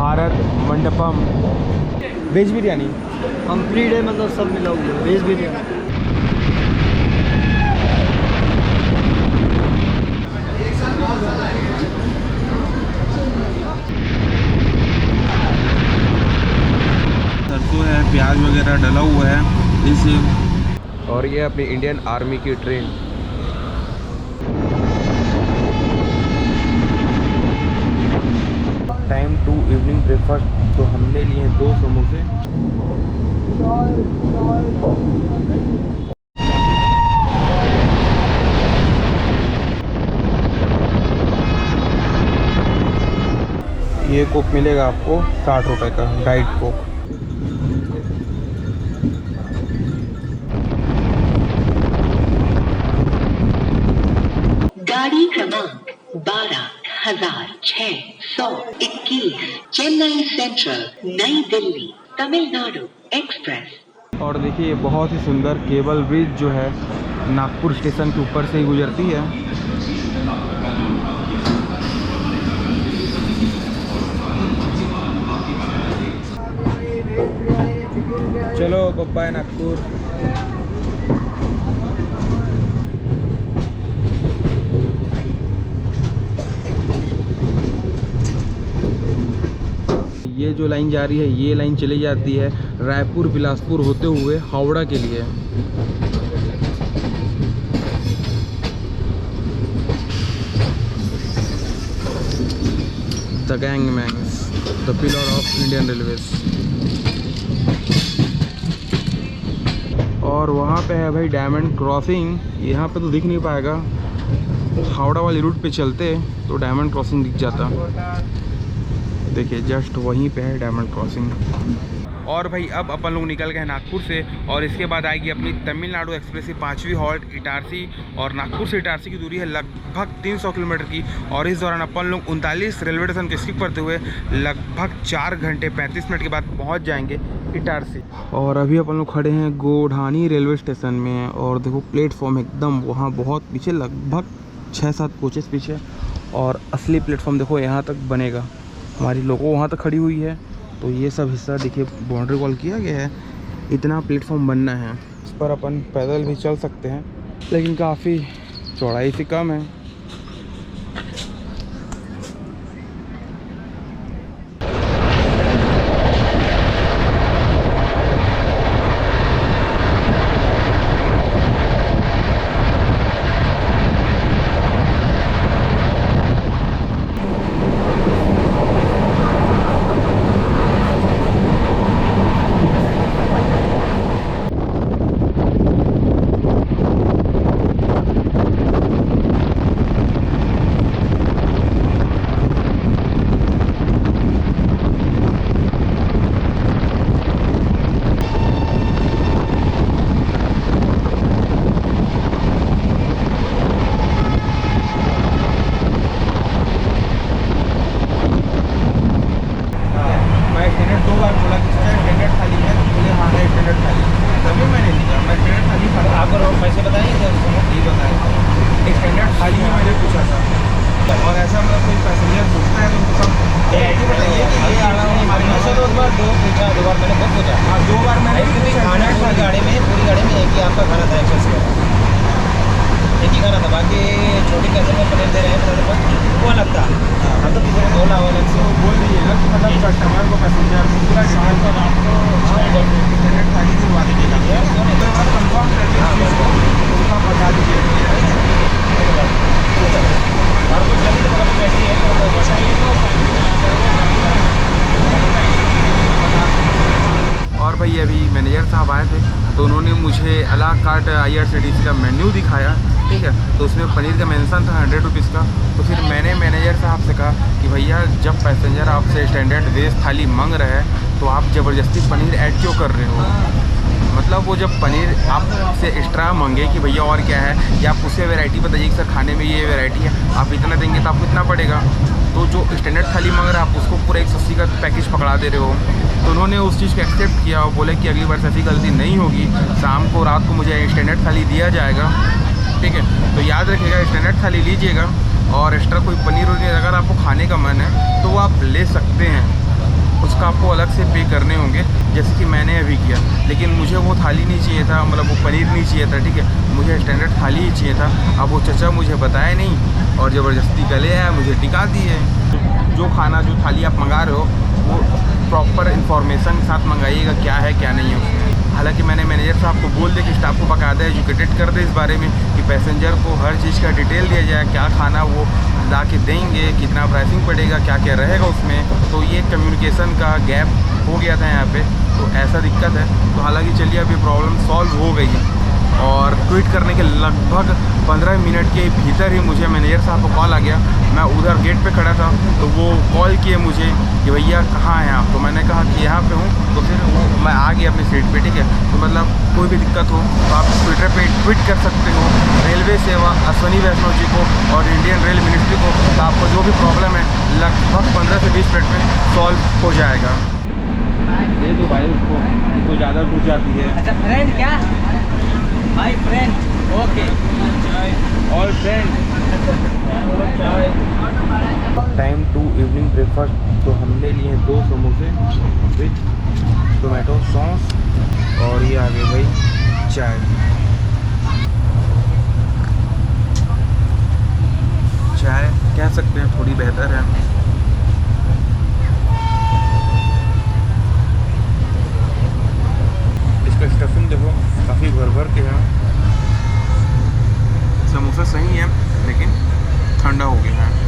Bharat Mandapam veg biryani complete है, मतलब सब मिला हुआ है, वेज बिरयानी। सरसों है, प्याज वगैरह डला हुआ है इस। और ये अपनी इंडियन आर्मी की train. Time to evening breakfast. तो हमने लिए 2 समोसे। ये कोक मिलेगा आपको 60 रुपए का, डाइट कोक। गाड़ी क्रमांक 12,621 चेन्नई सेंट्रल नई दिल्ली तमिलनाडु एक्सप्रेस। और देखिए बहुत ही सुंदर केबल ब्रिज जो है नागपुर स्टेशन के ऊपर से ही गुजरती है। चलो बाय नागपुर। ये जो लाइन जा रही है, ये लाइन चली जाती है रायपुर बिलासपुर होते हुए हावड़ा के लिए। The gangmans, the pillar of Indian railways. और वहाँ पे है भाई डायमंड क्रॉसिंग। यहाँ पे तो दिख नहीं पाएगा, हावड़ा वाली रूट पे चलते तो डायमंड क्रॉसिंग दिख जाता। देखिए जस्ट वहीं पे है डायमंड क्रॉसिंग। और भाई अब अपन लोग निकल गए नागपुर से, और इसके बाद आएगी अपनी तमिलनाडु एक्सप्रेस की 5वीं हॉल्ट इटारसी। और नागपुर से इटारसी की दूरी है लगभग 300 किलोमीटर की। और इस दौरान अपन लोग 39 रेलवे स्टेशन को स्किप करते हुए लगभग 4 घंटे 35 मिनट के बाद पहुंच जाएंगे इटारसी। और अभी अपन लोग खड़े हैं गोढ़ानी रेलवे स्टेशन में। और देखो प्लेटफॉर्म एकदम वहाँ बहुत पीछे, लगभग 6-7 कोचेस पीछे। और असली प्लेटफॉर्म देखो यहाँ तक बनेगा। हमारी लोगों वहाँ तक खड़ी हुई है, तो ये सब हिस्सा देखिए बाउंड्री वॉल किया गया है। इतना प्लेटफॉर्म बनना है, इस पर अपन पैदल भी चल सकते हैं, लेकिन काफ़ी चौड़ाई से कम है। और भाई अभी मैनेजर साहब आए थे, तो उन्होंने मुझे अला कार्ट IRCTC का मेन्यू दिखाया, ठीक है। तो उसमें पनीर का मेंशन था 100 रुपीज़ का। तो फिर मैंने मैनेजर साहब से कहा कि भैया जब पैसेंजर आपसे स्टैंडर्ड वेज थाली मांग रहे हैं तो आप ज़बरदस्ती पनीर ऐड क्यों कर रहे हो। मतलब वो जब पनीर आपसे एक्स्ट्रा मांगे कि भैया और क्या है, या आप उससे वैरायटी बताइए कि सर खाने में ये वैरायटी है, आप इतना देंगे तो आपको इतना पड़ेगा। तो जो स्टैंडर्ड थाली मांग रहे हैं आप उसको पूरा 180 का पैकेज पकड़ा दे रहे हो। तो उन्होंने उस चीज़ को एक्सेप्ट किया और बोले कि अगली बार से ऐसी गलती नहीं होगी, शाम को रात को मुझे स्टैंडर्ड थाली दिया जाएगा, ठीक है। तो याद रखिएगा स्टैंडर्ड थाली लीजिएगा, और एक्स्ट्रा कोई पनीर वनीर अगर आपको खाने का मन है तो वो आप ले सकते हैं, उसका आपको अलग से पे करने होंगे, जैसे कि मैंने अभी किया। लेकिन मुझे वो थाली नहीं चाहिए था, मतलब वो पनीर नहीं चाहिए था, ठीक है, मुझे स्टैंडर्ड थाली ही चाहिए था। अब वो चचा मुझे बताया नहीं और ज़बरदस्ती गले आया, मुझे टिका दी है। जो खाना, जो थाली आप मंगा रहे हो वो प्रॉपर इन्फॉर्मेशन के साथ मंगाइएगा, क्या है क्या नहीं है उसमें। हालांकि मैंने मैनेजर साहब को बोल दिया कि स्टाफ को बाकायदा एजुकेटेड कर दे इस बारे में कि पैसेंजर को हर चीज़ का डिटेल दिया जाए, क्या खाना वो ला के देंगे, कितना प्राइसिंग पड़ेगा, क्या क्या रहेगा उसमें। तो ये कम्युनिकेशन का गैप हो गया था यहाँ पे, तो ऐसा दिक्कत है। तो हालांकि चलिए अब ये प्रॉब्लम सॉल्व हो गई है। और ट्वीट करने के लगभग 15 मिनट के भीतर ही मुझे मैनेजर साहब को कॉल आ गया। मैं उधर गेट पे खड़ा था, तो वो कॉल किए मुझे कि भैया कहाँ हैं आप। तो मैंने कहा कि यहाँ पे हूँ। तो फिर वो मैं आ गया अपनी सीट पे, ठीक है। तो मतलब कोई भी दिक्कत हो तो आप ट्विटर पे ट्वीट कर सकते हो रेलवे सेवा अश्वनी वैष्णव जी को और इंडियन रेल मिनिस्ट्री को। तो आपको जो भी प्रॉब्लम है लगभग 15 से 20 मिनट में सॉल्व हो जाएगा। ये तो भाई उसको तो ज़्यादा टूट जाती है। अच्छा फ्रेंड क्या? Hi friend. Okay all friend. Time to evening breakfast. तो हमने लिए 2 समोसे विथ टोमेटो सॉस और ये आ गए भाई चाय। चाय कह सकते हैं थोड़ी बेहतर है। इसका स्टफिंग देखो काफ़ी भर के है। समोसा सही है लेकिन ठंडा हो गया है।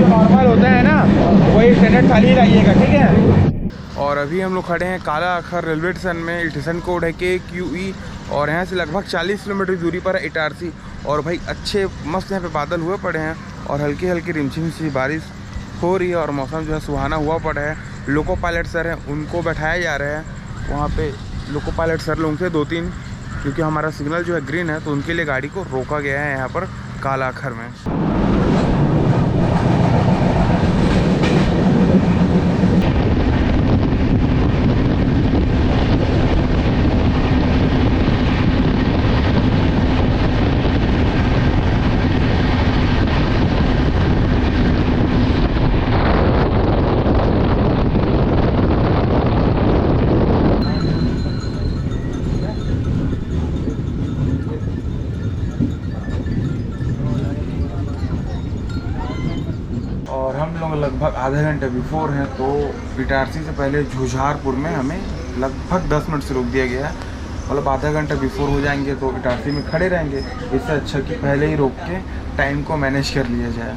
नॉर्मल होता है ना वही स्टैंडर्ड थाली लाइएगा, ठीक है। और अभी हम लोग खड़े हैं काला अखर रेलवे स्टेशन में। स्टेशन कोड है KQE और यहाँ से लगभग 40 किलोमीटर की दूरी पर है इटारसी। और भाई अच्छे मस्त यहाँ पे बादल हुए पड़े हैं और हल्की हल्की रिमझिम सी बारिश हो रही है और मौसम जो है सुहाना हुआ पड़ा है। लोको पायलट सर हैं उनको बैठाया जा रहा है वहाँ पे। लोको पायलट सर लोगों से 2-3, क्योंकि हमारा सिग्नल जो है ग्रीन है तो उनके लिए गाड़ी को रोका गया है यहाँ पर काला अखर में। और हम लोग लगभग आधे घंटे बिफोर हैं, तो इटारसी से पहले झुझारपुर में हमें लगभग 10 मिनट से रोक दिया गया है। मतलब आधा घंटा बिफोर हो जाएंगे तो इटारसी में खड़े रहेंगे। इससे अच्छा कि पहले ही रोक के टाइम को मैनेज कर लिया जाए।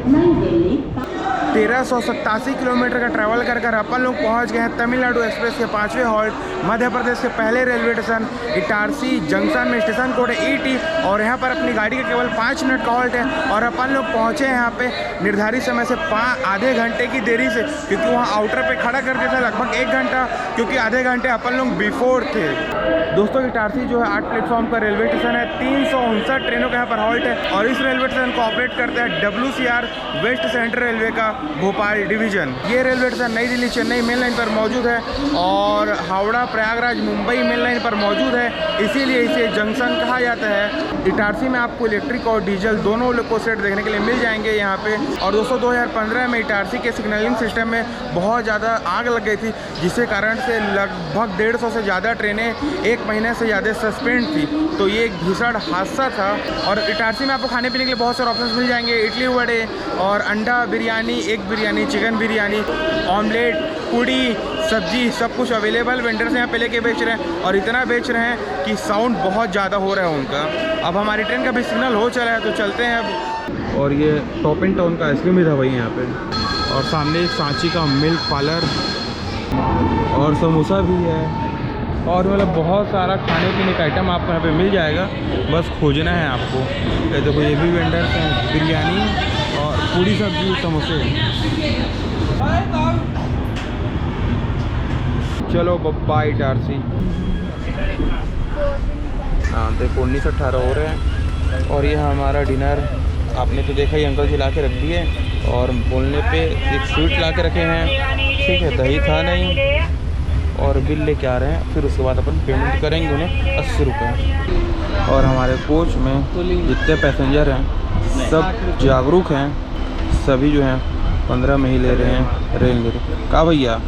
नई दिल्ली 1387 किलोमीटर का ट्रैवल कर कर अपन लोग पहुंच गए हैं तमिलनाडु एक्सप्रेस के 5वें हॉल्ट, मध्य प्रदेश के पहले रेलवे स्टेशन इटारसी जंक्शन में। स्टेशन कोड है ET और यहाँ पर अपनी गाड़ी का केवल 5 मिनट का हॉल्ट है। और अपन लोग पहुँचे हैं यहाँ पे निर्धारित समय से आधे घंटे की देरी से, क्योंकि वहाँ आउटर पे खड़ा कर दिया था लगभग 1 घंटा, क्योंकि आधे घंटे अपन लोग बिफोर थे। दोस्तों इटारसी जो है 8 प्लेटफॉर्म का रेलवे स्टेशन है। 359 ट्रेनों का यहाँ पर हॉल्ट है और इस रेलवे स्टेशन को ऑपरेट करता है WCR वेस्ट सेंट्रल रेलवे का भोपाल डिवीजन। ये रेलवे स्टेशन नई दिल्ली चेन्नई मेन लाइन पर मौजूद है और हावड़ा प्रयागराज मुंबई मेन लाइन पर मौजूद है, इसीलिए इसे जंक्शन कहा जाता है। इटारसी में आपको इलेक्ट्रिक और डीजल दोनों लोको सेट देखने के लिए मिल जाएंगे यहाँ पे। और दोस्तों 2015 में इटारसी के सिग्नलिंग सिस्टम में बहुत ज़्यादा आग लग गई थी, जिसके कारण से लगभग 150 से ज़्यादा ट्रेनें 1 महीने से ज़्यादा सस्पेंड थी। तो ये एक भीषण हादसा था। और इटारसी में आपको खाने पीने के लिए बहुत सारे ऑप्शंस मिल जाएंगे। इडली वड़े और अंडा biryani, egg biryani, chicken biryani, omelette, puri, सब्जी, सब कुछ अवेलेबल वेंडर्स यहाँ पे लेके बेच रहे हैं। और इतना बेच रहे हैं कि साउंड बहुत ज़्यादा हो रहा है उनका। अब हमारी ट्रेन का भी सिग्नल हो चला है तो चलते हैं अब। और ये टॉप इन टाउन का आइसक्रीम भी था भाई यहाँ पे। और सामने एक सांची का मिल्क पार्लर और समोसा भी है। और मतलब बहुत सारा खाने पीने का आइटम आपको यहाँ पे मिल जाएगा, बस खोजना है आपको। ये देखो ये भी वेंडर्स हैं, बिरयानी और पूरी सब्जी समोसे। चलो बप्पा इटारसी। हाँ देखो 19-18 हो रहे हैं। और ये हमारा डिनर आपने तो देखा ही, अंकल जी ला के रख दिए और बोलने पे एक स्वीट ला के रखे हैं, ठीक है। दही था नहीं और बिल लेके आ रहे हैं, फिर उसके बाद अपन पेमेंट करेंगे उन्हें 80 रुपये। और हमारे कोच में जितने पैसेंजर हैं सब जागरूक हैं, सभी जो हैं 15 में ही ले रहे हैं रेल ले रहे। कहा भैया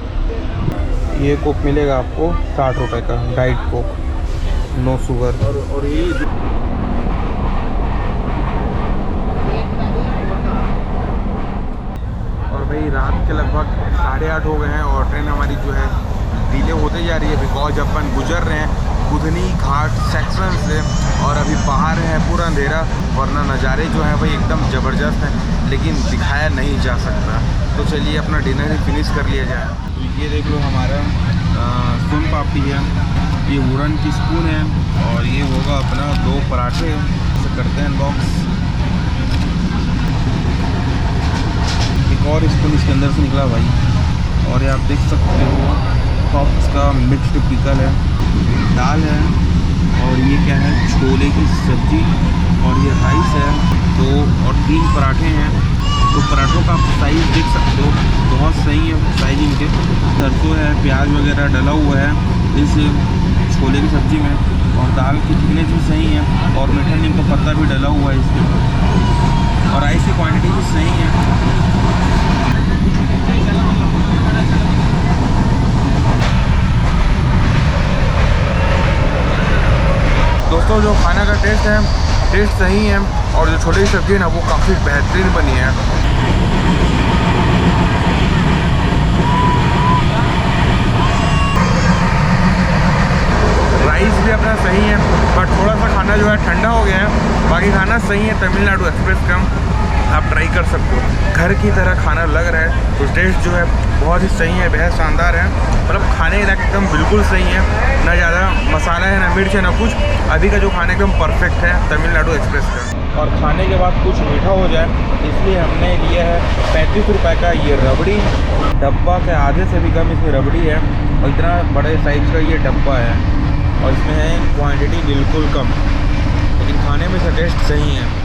ये कोक मिलेगा आपको 60 रुपये का, डाइट कोक, नो शुगर। और ये और भाई रात के लगभग 8:30 हो गए हैं और ट्रेन हमारी जो है डिले होते जा रही है, बिकॉज अपन गुजर रहे हैं बुधनी घाट सेक्शन से और अभी बाहर है पूरा अंधेरा, वरना नज़ारे जो है भाई एकदम ज़बरदस्त हैं, लेकिन दिखाया नहीं जा सकता। तो चलिए अपना डिनर ही फिनिश कर लिया जाए। तो ये देख लो हमारा सोन पापड़ी है, ये वुडन की स्पून है और ये होगा अपना 2 पराठे। इसे करते हैं अनबॉक्स। एक और स्पून इसके अंदर से निकला भाई। और ये आप देख सकते हो पॉप्स का मिक्स्ड पिकल है, दाल है और ये क्या है, छोले की सब्जी और ये राइस है 2 और 3 पराठे हैं। तो पराठों का आप साइज़ देख सकते हो, बहुत सही है साइज इनके। सरसों है, प्याज वगैरह डला हुआ है इस छोले की सब्ज़ी में, और दाल की थिकनेस भी सही है और मीठा नीम का पत्ता भी डला हुआ है इसमें, और राइस की क्वांटिटी भी सही है। दोस्तों जो खाना का टेस्ट सही है और जो छोले की सब्ज़ी है ना वो काफ़ी बेहतरीन बनी है। राइस भी अपना सही है, बट थोड़ा सा खाना जो है ठंडा हो गया है, बाकी खाना सही है। तमिलनाडु एक्सप्रेस का आप ट्राई कर सकते हो, घर की तरह खाना लग रहा है। तो टेस्ट जो है बहुत ही सही है, बेहद शानदार है। मतलब खाने का एकदम बिल्कुल सही है, ना ज़्यादा मसाला है, ना मिर्च है, ना कुछ। अभी का जो खाना एकदम परफेक्ट है तमिलनाडु एक्सप्रेस का। और खाने के बाद कुछ मीठा हो जाए इसलिए हमने लिया है 35 रुपये का ये रबड़ी। डब्बा के आधे से भी कम इसमें रबड़ी है और इतना बड़े साइज़ का ये डब्बा है और इसमें है क्वांटिटी बिल्कुल कम, लेकिन खाने में इसका टेस्ट सही है।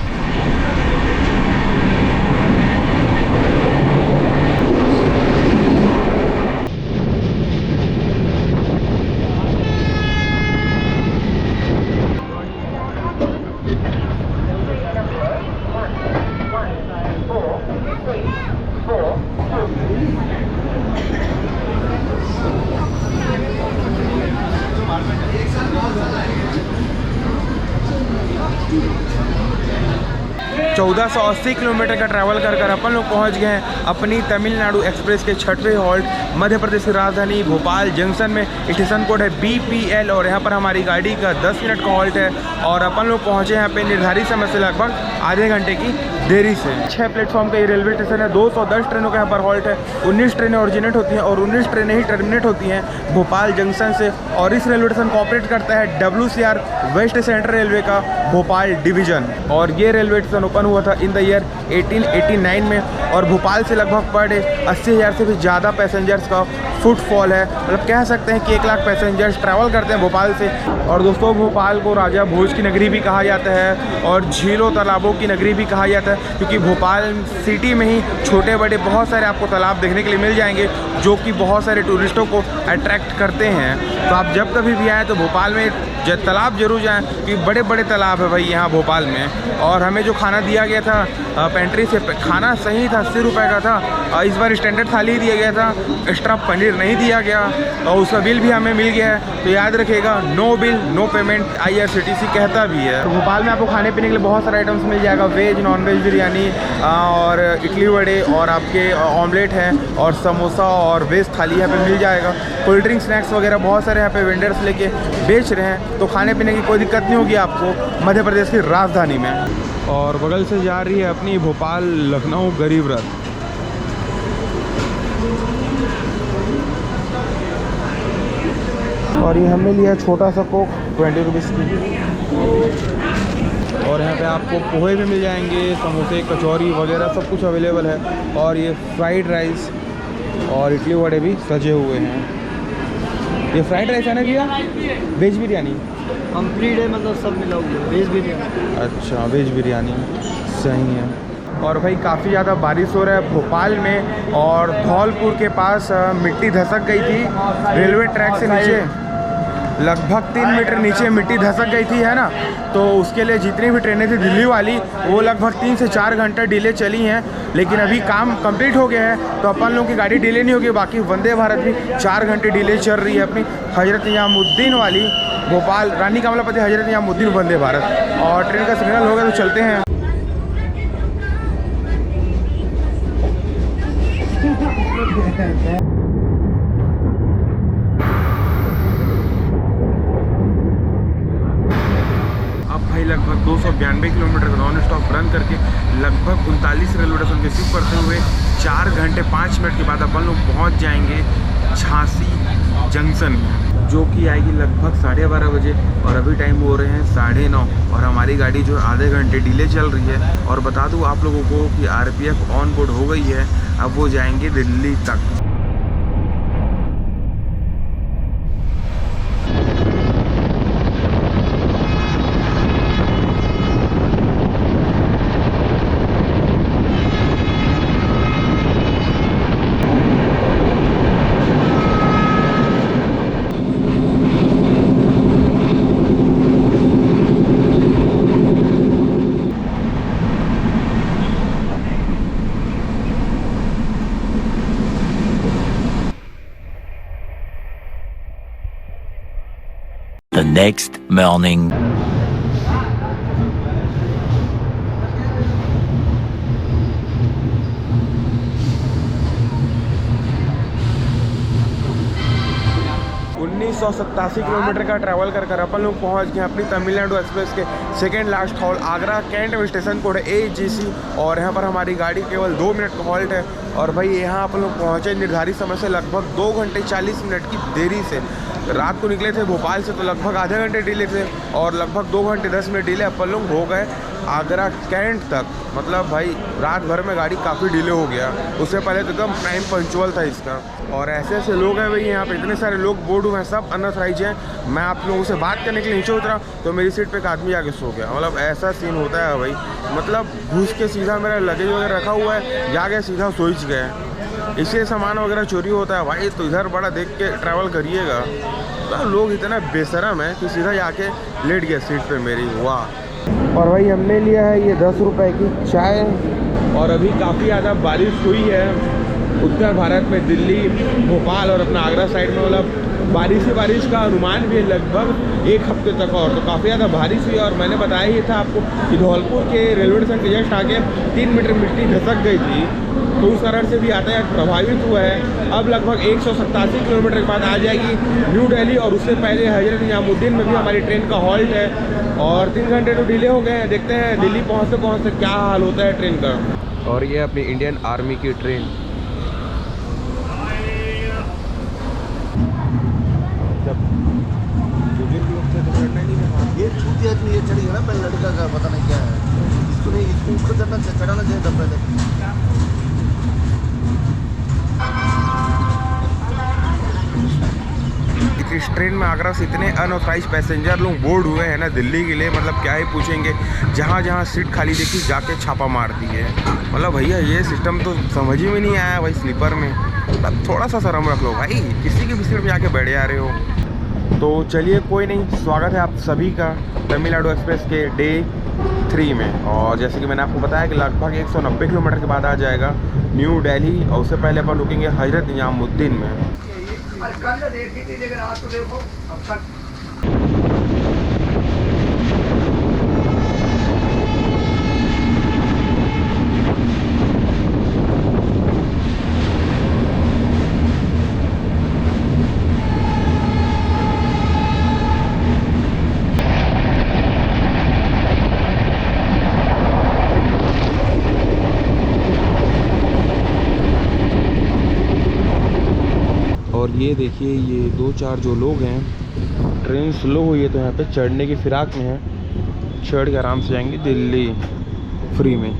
चौदह 180 किलोमीटर का ट्रैवल कर अपन लोग पहुंच गए हैं अपनी तमिलनाडु एक्सप्रेस के 6वें हॉल्ट मध्य प्रदेश की राजधानी भोपाल जंक्शन में। स्टेशन कोड है BPL और यहाँ पर हमारी गाड़ी का 10 मिनट का हॉल्ट है और अपन लोग पहुँचे यहाँ पे निर्धारित समय से लगभग आधे घंटे की देरी से। 6 प्लेटफॉर्म का ये रेलवे स्टेशन है। 210 ट्रेनों का यहाँ पर हॉल्ट है। 19 ट्रेनें ओरिजिनेट होती हैं और 19 ट्रेनें ही टर्मिनेट होती हैं भोपाल जंक्शन से। और इस रेलवे स्टेशन को ऑपरेट करता है WCR वेस्ट सेंट्रल रेलवे का भोपाल डिवीज़न। और ये रेलवे स्टेशन ओपन हुआ था इन द ईयर 1889 में और भोपाल से लगभग पर डे 80,000 से भी ज़्यादा पैसेंजर्स का फुटफॉल है। मतलब कह सकते हैं कि 1 लाख पैसेंजर्स ट्रैवल करते हैं भोपाल से। और दोस्तों भोपाल को राजा भोज की नगरी भी कहा जाता है और झीलों तालाबों की नगरी भी कहा जाता है, क्योंकि भोपाल सिटी में ही छोटे बड़े बहुत सारे आपको तालाब देखने के लिए मिल जाएंगे जो कि बहुत सारे टूरिस्टों को अट्रैक्ट करते हैं। तो आप जब कभी भी आएँ तो भोपाल में तालाब जरूर जाएं, क्योंकि बड़े बड़े तालाब है भाई यहाँ भोपाल में। और हमें जो खाना दिया गया था पेंट्री से, खाना सही था, 80 रुपये का था। इस बार स्टैंडर्ड थाली ही दिया गया था, एक्स्ट्रा पनीर नहीं दिया गया और उसका बिल भी हमें मिल गया है। तो याद रखिएगा, no bill no payment IRCTC कहता भी है। तो भोपाल में आपको खाने पीने के लिए बहुत सारे आइटम्स मिल जाएगा, वेज नॉन वेज बिरयानी और इडली वड़े और आपके ऑमलेट है और समोसा और वेज थाली यहाँ पे मिल जाएगा। कोल्ड ड्रिंक स्नैक्स वगैरह बहुत सारे यहाँ पे वेंडर्स लेके बेच रहे हैं, तो खाने पीने की कोई दिक्कत नहीं होगी आपको मध्य प्रदेश की राजधानी में। और बगल से जा रही है अपनी भोपाल लखनऊ गरीब रथ। और ये हमने लिया छोटा सा कोक 20 रुपीज़ की। और यहाँ पे आपको पोहे भी मिल जाएंगे, समोसे, कचौरी वगैरह सब कुछ अवेलेबल है। और ये फ्राइड राइस और इडली वड़े भी सजे हुए हैं। ये फ्राइड राइस है ना भैया? वेज बिरयानी कंप्लीट है, मतलब सब मिला हुआ है, वेज बिरयानी। अच्छा, वेज बिरयानी सही है। और भाई काफ़ी ज़्यादा बारिश हो रहा है भोपाल में, और धौलपुर के पास मिट्टी धसक गई थी रेलवे ट्रैक से नीचे, लगभग 3 मीटर नीचे मिट्टी धसक गई थी, है ना। तो उसके लिए जितनी भी ट्रेनें थी दिल्ली वाली, वो लगभग 3 से 4 घंटे डिले चली हैं। लेकिन अभी काम कंप्लीट हो गया है, तो अपन लोगों की गाड़ी डिले नहीं होगी। बाकी वंदे भारत भी 4 घंटे डिले चल रही है अपनी हजरत निजामुद्दीन वाली, भोपाल रानी कमलापति हजरत निजामुद्दीन वंदे भारत। और ट्रेन का सिग्नल हो गया तो चलते हैं। लगभग 292 किलोमीटर नॉन स्टॉप रन करके लगभग 39 रेलवे स्टेशन के रिसीव करते हुए 4 घंटे 5 मिनट के बाद अपन लोग पहुंच जाएंगे झांसी जंक्शन में, जो कि आएगी लगभग 12:30 बजे। और अभी टाइम हो रहे हैं 9:30 और हमारी गाड़ी जो आधे घंटे डिले चल रही है। और बता दूं आप लोगों को कि RPF ऑन बोर्ड हो गई है, अब वो जाएंगे दिल्ली तक। The next morning. किलोमीटर का ट्रैवल कर अपन लोग पहुंच गए अपनी तमिलनाडु एक्सप्रेस के second last hall Agra cantt में। स्टेशन कोड है AGC और यहाँ पर हमारी गाड़ी केवल 2 मिनट का हॉल्ट है। और भाई यहाँ अपन लोग पहुँचे निर्धारित समय से लगभग 2 घंटे 40 मिनट की देरी से। रात को निकले थे भोपाल से, तो लगभग आधे घंटे डिले थे, और लगभग 2 घंटे 10 मिनट डिले अपन लोग हो गए आगरा कैंट तक। मतलब भाई रात भर में गाड़ी काफ़ी डिले हो गया, उससे पहले तो एकदम टाइम पंचुअल था इसका। और ऐसे ऐसे लोग हैं भाई यहाँ पे, इतने सारे लोग बोर्ड हुए हैं, सब अनऑथराइज हैं। मैं आप लोगों से बात करने के लिए नीचे उतरा तो मेरी सीट पे एक आदमी आके सो गया। मतलब ऐसा सीन होता है भाई, मतलब घुस के सीधा मेरा लगेज वगैरह रखा हुआ है, जाके सीधा सोच गए। इससे सामान वगैरह चोरी होता है भाई, तो इधर बड़ा देख के ट्रैवल करिएगा। तो लोग इतना बेशरम है कि सीधा जाके लेट गया सीट पे मेरी, वाह। और भाई हमने लिया है ये 10 रुपए की चाय। और अभी काफ़ी ज़्यादा बारिश हुई है उत्तर भारत में, दिल्ली, भोपाल और अपना आगरा साइड में। मतलब बारिश का अनुमान भी है लगभग 1 हफ्ते तक, और तो काफ़ी ज़्यादा बारिश हुई। और मैंने बताया ही था आपको कि धौलपुर के रेलवे स्टेशन के जस्ट आगे 3 मीटर मिट्टी धसक गई थी, तो उस कारण से भी यातायात प्रभावित हुआ है। अब लगभग 187 किलोमीटर के बाद आ जाएगी न्यू दिल्ली, और उससे पहले हजरत निजामुद्दीन में भी हमारी ट्रेन का हॉल्ट है। और 3 घंटे तो डिले हो गए हैं, देखते हैं दिल्ली पहुँचते क्या हाल होता है ट्रेन का। और ये अपनी इंडियन आर्मी की ट्रेन, ये छूती आदमी ये चढ़ी है ना, पहले लड़का का पता नहीं क्या है, इसको नहीं, इसको ऊपर चढ़ाना चाहिए था पहले। इस ट्रेन में आगरा से इतने अनऑथराइज पैसेंजर लोग बोर्ड हुए हैं ना दिल्ली के लिए, मतलब क्या ही पूछेंगे। जहाँ जहाँ सीट खाली देखी जाके छापा मारती है। मतलब भैया ये सिस्टम तो समझ ही में नहीं आया भाई स्लीपर में। मतलब थोड़ा सा शर्म रख लो भाई, किसी की भी सीट में आके बैठे आ रहे हो। तो चलिए कोई नहीं, स्वागत है आप सभी का तमिलनाडु एक्सप्रेस के डे 3 में। और जैसे कि मैंने आपको बताया कि लगभग 190 किलोमीटर के बाद आ जाएगा न्यू दिल्ली, और उससे पहले अपन रुकेंगे हजरत निजामुद्दीन में। और ये देखिए ये 2-4 जो लोग हैं, ट्रेन स्लो हुई है तो यहाँ पे चढ़ने की फिराक में है, चढ़ के आराम से जाएंगे दिल्ली फ्री में।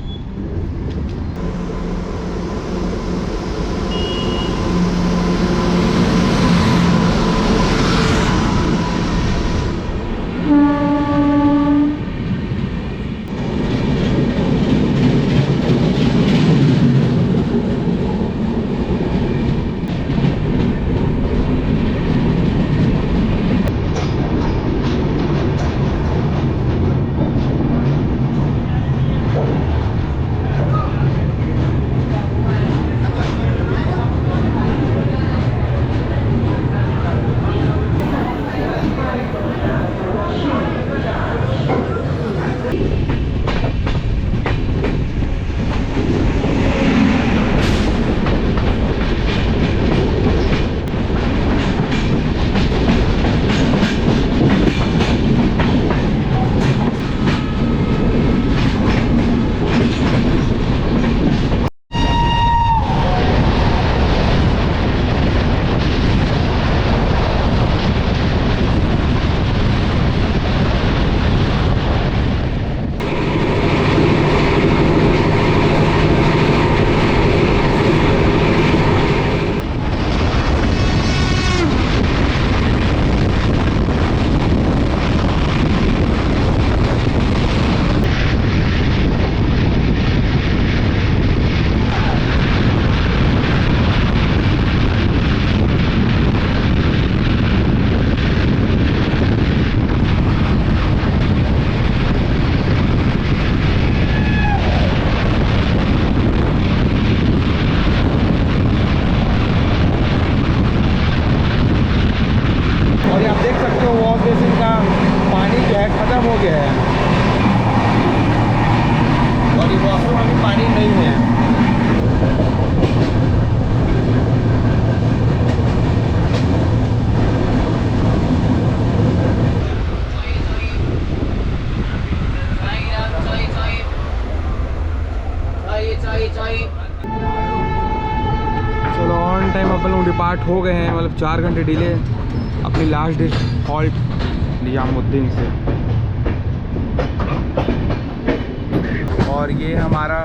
चलो ऑन टाइम अपन लोग डिपार्ट हो गए हैं, मतलब 4 घंटे डिले अपनी लास्ट डे हॉल्ट निजामुद्दीन से। और ये हमारा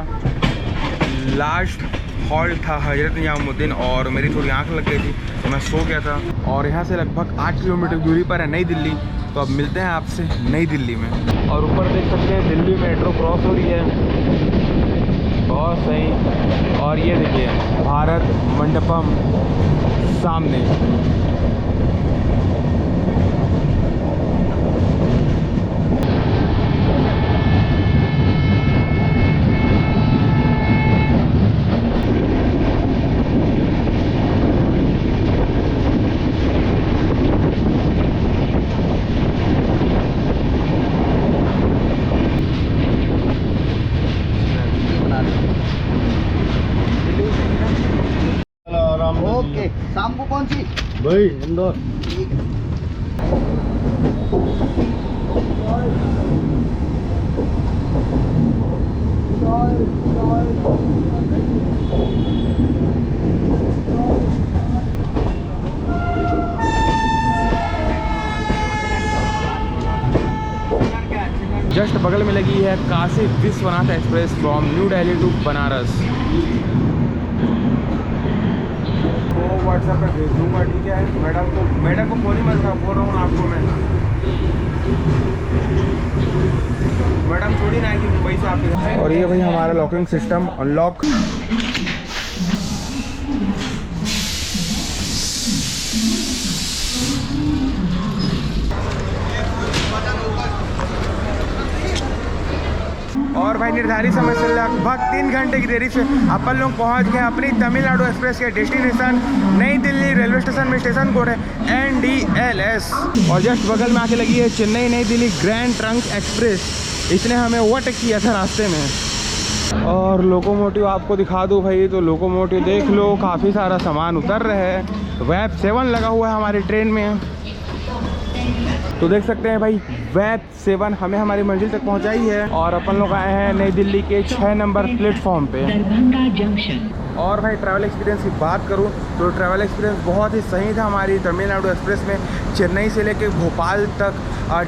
लास्ट हॉल्ट था हजरत निजामुद्दीन, और मेरी थोड़ी आंख लग गई थी तो मैं सो गया था। और यहाँ से लगभग 8 किलोमीटर दूरी पर है नई दिल्ली, तो अब मिलते हैं आपसे नई दिल्ली में। और ऊपर देख सकते हैं दिल्ली मेट्रो क्रॉस हो रही है, बहुत सही। और ये देखिए भारत मंडपम सामने। ओके, शाम को कौन सी भाई इंदौर। जस्ट बगल में लगी है Kashi Vishwanath express from New Delhi to Banaras. WhatsApp पे भेज दूंगा, ठीक है। मैडम को फोन ही मत बोल रहा हूँ आपको मैं। मैडम थोड़ी ना आएगी मुंबई से आपके। और ये भाई हमारा लॉकिंग सिस्टम अनलॉक। और भाई निर्धारित समय से लगभग 3 घंटे की देरी से अपन लोग पहुंच गए अपनी तमिलनाडु एक्सप्रेस के डेस्टिनेशन नई दिल्ली। रेलवे स्टेशन में स्टेशन कोड है NDLS। और जस्ट बगल में आके लगी है चेन्नई नई दिल्ली ग्रैंड ट्रंक एक्सप्रेस। इसने हमें ओवरटेक किया था रास्ते में। और लोकोमोटिव आपको दिखा दूँ भाई, तो लोकोमोटिव देख लो, काफ़ी सारा सामान उतर रहा है। वैप 7 लगा हुआ है हमारी ट्रेन में, तो देख सकते हैं भाई वैप 7 हमें हमारी मंजिल तक पहुंचाई है। और अपन लोग आए हैं नई दिल्ली के 6 नंबर प्लेटफॉर्म पे। दरभंगा जंक्शन और भाई ट्रैवल एक्सपीरियंस की बात करूँ तो ट्रैवल एक्सपीरियंस बहुत ही सही था हमारी तमिलनाडु एक्सप्रेस में। चेन्नई से लेके भोपाल तक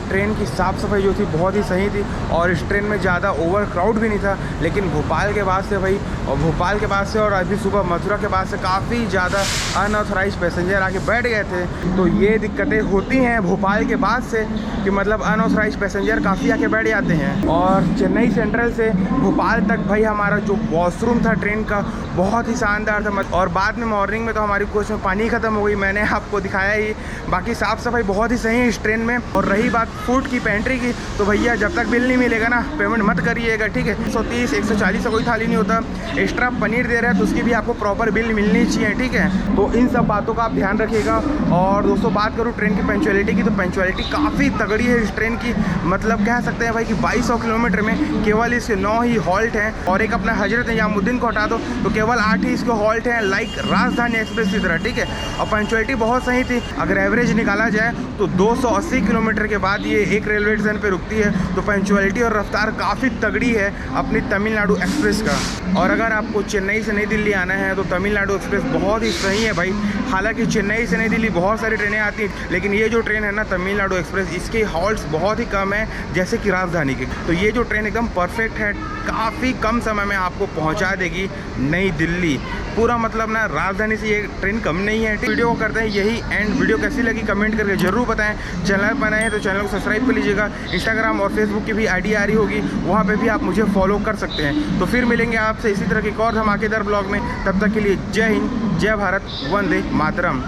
ट्रेन की साफ़ सफाई जो थी बहुत ही सही थी और इस ट्रेन में ज़्यादा ओवर क्राउड भी नहीं था। लेकिन भोपाल के बाद से भाई, और भोपाल के बाद से और अभी सुबह मथुरा के बाद से काफ़ी ज़्यादा अनऑथराइज पैसेंजर आके बैठ गए थे। तो ये दिक्कतें होती हैं भोपाल के बाद से कि मतलब अनऑथराइज पैसेंजर काफ़ी आके बैठ जाते हैं। और चेन्नई सेंट्रल से भोपाल तक भाई हमारा जो वॉशरूम था ट्रेन का बहुत ही शानदार था। और बाद में मॉर्निंग में तो हमारी कोच में पानी ख़त्म हो गई, मैंने आपको दिखाया ही। बाकी साफ़ सफाई बहुत ही सही है इस ट्रेन में। और रही बात फूड की, पेंट्री की, तो भैया जब तक बिल नहीं मिलेगा ना पेमेंट मत करिएगा, ठीक है। 130 140 का कोई थाली नहीं होता। एक्स्ट्रा पनीर दे रहा है तो उसकी भी आपको प्रॉपर बिल मिलनी चाहिए, ठीक है। तो इन सब बातों का आप ध्यान रखिएगा। और दोस्तों बात करूँ ट्रेन की पंक्चुअलिटी की, तो पंक्चुअलिटी काफ़ी तगड़ी है इस ट्रेन की। मतलब कह सकते हैं भाई कि 2200 किलोमीटर में केवल इसके 9 ही हॉल्ट हैं। और एक अपना हजरत निजामुद्दीन को हटा दो तो केवल 8 ही इसके हॉल्ट हैं, लाइक राजधानी एक्सप्रेस की तरह, ठीक है। और पंक्चुअलिटी बहुत सही थी। अगर एवरेज निकाला जाए तो 280 किलोमीटर के बाद ये एक रेलवे स्टेशन पे रुकती है। तो पंक्चुअलिटी और रफ्तार काफ़ी तगड़ी है अपनी तमिलनाडु एक्सप्रेस का। और अगर आपको चेन्नई से नई दिल्ली आना है तो तमिलनाडु एक्सप्रेस बहुत ही सही है भाई। हालांकि चेन्नई से नई दिल्ली बहुत सारी ट्रेनें आती हैं, लेकिन ये जो ट्रेन है ना तमिलनाडु एक्सप्रेस, इसके हॉल्ट्स बहुत ही कम है जैसे कि राजधानी के। तो ये जो ट्रेन एकदम परफेक्ट है, काफ़ी कम समय में आपको पहुंचा देगी नई दिल्ली। पूरा मतलब ना राजधानी से ये ट्रेन कम नहीं है। वीडियो को करते हैं यही एंड। वीडियो कैसी लगी कमेंट करके ज़रूर बताएं। चैनल बनाए हैं तो चैनल को सब्सक्राइब कर लीजिएगा। इंस्टाग्राम और फेसबुक की भी आईडी आ रही होगी, वहाँ पे भी आप मुझे फॉलो कर सकते हैं। तो फिर मिलेंगे आपसे इसी तरह के एक और धमाकेदार ब्लॉग में। तब तक के लिए जय हिंद, जय भारत, वंदे मातरम।